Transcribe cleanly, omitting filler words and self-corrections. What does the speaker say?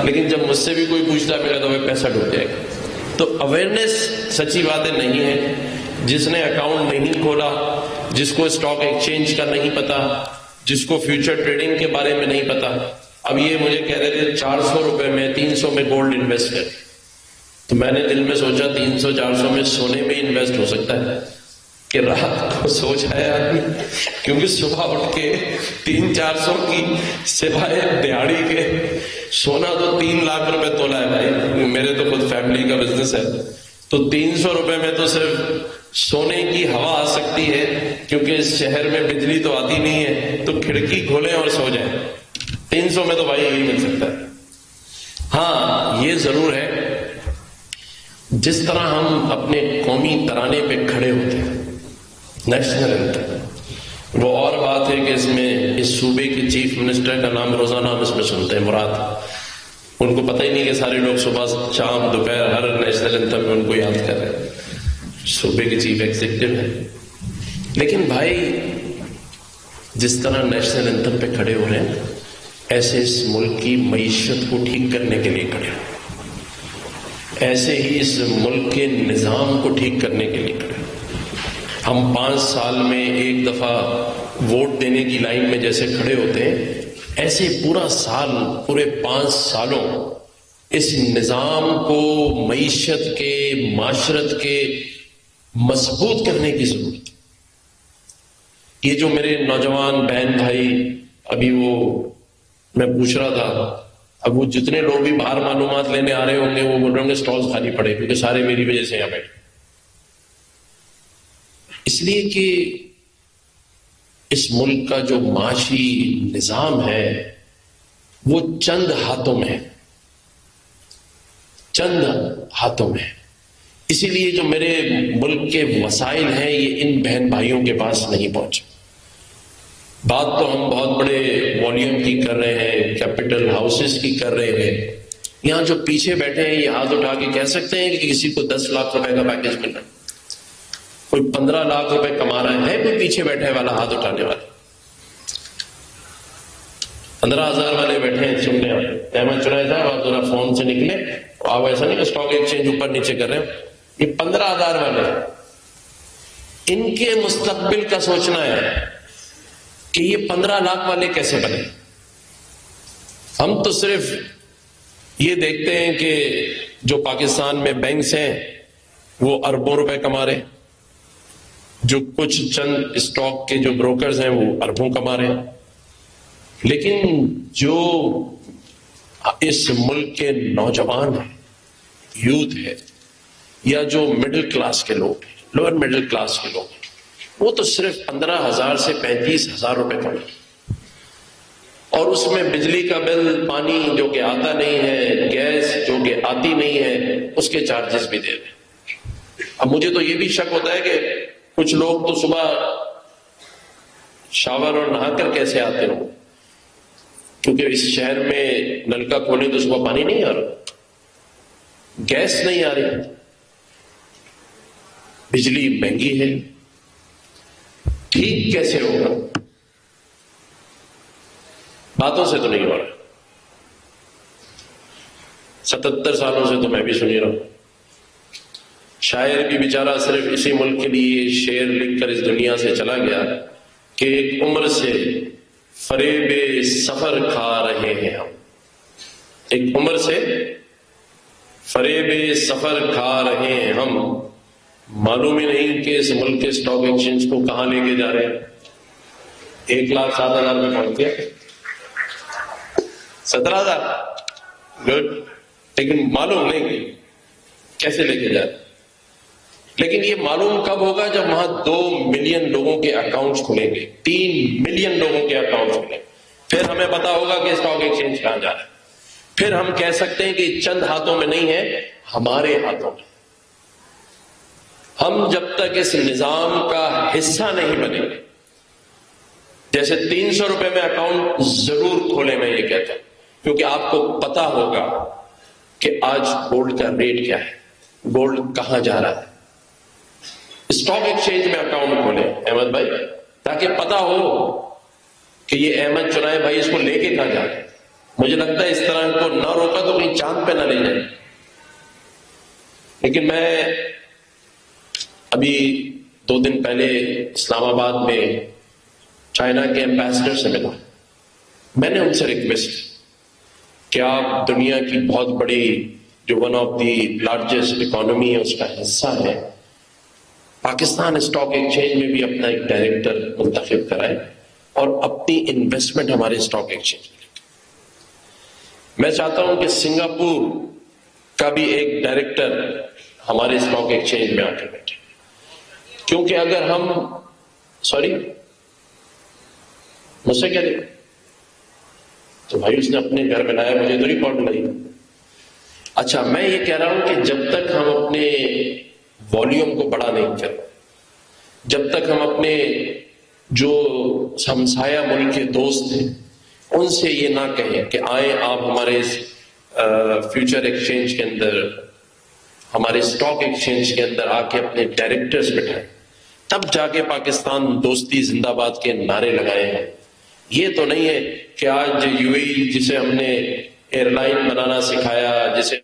لیکن جب مجھ سے بھی کوئی پوچھتا میرا تو پیسہ ڈوب جائے گا. تو اویئرنیس سچی بات ہے نہیں ہے. جس نے اکاؤنٹ نہیں کھولا، جس کو اسٹاک ایکسچینج کا نہیں پتا، جس کو فیوچر ٹریڈنگ کے بارے میں نہیں پتا، اب یہ مجھے کہہ رہے تھے 400 روپے میں 300 میں گولڈ انویسٹ کر. تو میں نے دل میں سوچا 300 400 میں سونے میں انویسٹ ہو سکتا ہے کہ رات کو سوچ آیا آدمی، کیونکہ صبح اٹھ کے 300-400 کی سوائے دیہڑی کے سونا تو 3 لاکھ روپے تولا ہے بھائی. میرے تو خود فیملی کا بزنس ہے، تو 300 روپے میں تو صرف سونے کی ہوا آ سکتی ہے، کیونکہ اس شہر میں بجلی تو آتی نہیں ہے. تو کھڑکی کھولیں اور سو جائیں. 300 میں تو بھائی یہی مل سکتا ہے. ہاں یہ ضرور ہے، جس طرح ہم اپنے قومی ترانے پہ کھڑے ہوتے ہیں، نیشنل اینتھم، وہ اور بات ہے کہ اس میں اس صوبے کے چیف منسٹر کا نام روزانہ ہم اس میں سنتے ہیں، مراد. ان کو پتہ ہی نہیں کہ سارے لوگ صبح شام دوپہر ہر نیشنل اینتھم میں ان کو یاد کر رہے ہیں. صوبے کے چیف ایگزیکٹو ہے. لیکن بھائی جس طرح نیشنل اینتھم پہ کھڑے ہو رہے ہیں، ایسے اس ملک کی معیشت کو ٹھیک کرنے کے لیے کھڑے ہو، ایسے ہی اس ملک کے نظام کو ٹھیک کرنے کے لیے کھڑے. ہم 5 سال میں ایک دفعہ ووٹ دینے کی لائن میں جیسے کھڑے ہوتے ہیں، ایسے پورا سال، پورے 5 سالوں اس نظام کو معیشت کے، معاشرت کے مضبوط کرنے کی ضرورت. یہ جو میرے نوجوان بہن بھائی، ابھی وہ میں پوچھ رہا تھا، اب وہ جتنے لوگ بھی باہر معلومات لینے آ رہے ہوں گے وہ بول رہے ہوں گے سٹالز خالی پڑے، کیونکہ سارے میری وجہ سے یہاں بیٹھے. اس لیے کہ اس ملک کا جو معاشی نظام ہے وہ چند ہاتھوں میں ہے، چند ہاتھوں میں ہے. اسی لیے جو میرے ملک کے وسائل ہیں یہ ان بہن بھائیوں کے پاس نہیں پہنچے. بات تو ہم بہت بڑے والیوم کی کر رہے ہیں، کیپٹل ہاؤسز کی کر رہے ہیں. یہاں جو پیچھے بیٹھے ہیں یہ ہاتھ اٹھا کے کہہ سکتے ہیں کہ کسی کو 10 لاکھ روپے کا پیکج مل رہا ہے، کوئی 15 لاکھ روپے کما رہا ہے، کوئی پیچھے بیٹھے والا ہاتھ اٹھانے والا. 15,000 والے بیٹھے ہیں سننے والے. احمد چنائے صاحب آپ ذرا فون سے نکلے، آپ ایسا نہیں کہ اسٹاک ایکسچینج اوپر نیچے کر رہے ہیں. یہ 15,000 والے، ان کے مستقبل کا سوچنا ہے کہ یہ 15 لاکھ والے کیسے بنے. ہم تو صرف یہ دیکھتے ہیں کہ جو پاکستان میں بینکس ہیں وہ اربوں روپے کما رہے ہیں، جو کچھ چند اسٹاک کے جو بروکرز ہیں وہ اربوں کما رہے ہیں. لیکن جو اس ملک کے نوجوان ہیں، یوتھ ہے، یا جو مڈل کلاس کے لوگ ہیں، لوور مڈل کلاس کے لوگ ہیں، وہ تو صرف 15,000 سے 35,000 روپے کمائیں، اور اس میں بجلی کا بل، پانی جو کہ آتا نہیں ہے، گیس جو کہ آتی نہیں ہے، اس کے چارجز بھی دے دیں. اب مجھے تو یہ بھی شک ہوتا ہے کہ کچھ لوگ تو صبح شاور اور نہا کر کیسے آتے ہوں، کیونکہ اس شہر میں نلکا کھولے تو صبح پانی نہیں آ رہا، گیس نہیں آ رہی، بجلی مہنگی ہے. ٹھیک کیسے ہوگا؟ باتوں سے تو نہیں ہو رہا. 77 سالوں سے تو میں بھی سنی رہا ہوں. شاعر بھی بیچارہ صرف اسی ملک کے لیے شعر لکھ کر اس دنیا سے چلا گیا کہ ایک عمر سے فریب سفر کھا رہے ہیں ہم. ایک عمر سے فریب سفر کھا رہے ہیں ہم، معلوم ہی نہیں کہ اس ملک کے اسٹاک ایکسچینج کو کہاں لے کے جا رہے ہیں. 1,07,000 میں پہنچ گیا، 17,000 گڈ، لیکن معلوم نہیں کیسے لے کے جائے. لیکن یہ معلوم کب ہوگا؟ جب وہاں 2 ملین لوگوں کے اکاؤنٹس کھلیں گے، 3 ملین لوگوں کے اکاؤنٹس کھلیں گے، پھر ہمیں پتا ہوگا کہ اسٹاک ایکسچینج کہاں جا رہا ہے. پھر ہم کہہ سکتے ہیں کہ چند ہاتھوں میں نہیں ہے، ہمارے ہاتھوں میں. ہم جب تک اس نظام کا حصہ نہیں بنیں گے، جیسے 300 روپے میں اکاؤنٹ ضرور کھولیں، میں یہ کہتا ہوں، کیونکہ آپ کو پتا ہوگا کہ آج گولڈ کا ریٹ کیا ہے، گولڈ کہاں جا رہا ہے. اسٹاک ایکسچینج میں اکاؤنٹ کھولیں احمد بھائی، تاکہ پتا ہو کہ یہ احمد چنائے بھائی اس کو لے کے کہاں جا رہے ہیں. مجھے لگتا ہے اس طرح کو نہ روکا تو کہیں چاند پہ نہ لے جائے. لیکن میں ابھی 2 دن پہلے اسلام آباد میں چائنا کے ایمبیسڈر سے ملا. میں نے ان سے ریکویسٹ کہ آپ دنیا کی بہت بڑی جو one of the largest economy ہے اس کا حصہ ہے، پاکستان اسٹاک ایکسچینج میں بھی اپنا ایک ڈائریکٹر منتخب کرائے اور اپنی انویسٹمنٹ ہمارے اسٹاک ایکسچینج میں. میں چاہتا ہوں کہ سنگاپور کا بھی ایک ڈائریکٹر ہمارے اسٹاک ایکسچینج میں آ کے بیٹھے، کیونکہ اگر ہم مجھ سے کہہ رہے تو بھائی اس نے اپنے گھر میں لایا، مجھے تو نہیں کال لائی. اچھا، میں یہ کہہ رہا ہوں کہ جب تک ہم اپنے والیوم کو بڑا نہیں کریں، جب تک ہم اپنے جو ہمسایہ ملک کے دوست ہیں ان سے یہ نہ کہیں کہ آئیں آپ ہمارے فیوچر ایکسچینج کے اندر، ہمارے اسٹاک ایکسچینج کے اندر آ کے اپنے ڈائریکٹرز بٹھائیں، تب جا کے پاکستان دوستی زندہ باد کے نعرے لگائے ہیں. یہ تو نہیں ہے کہ آج UAE جسے ہم نے ایئر لائن بنانا سکھایا، جسے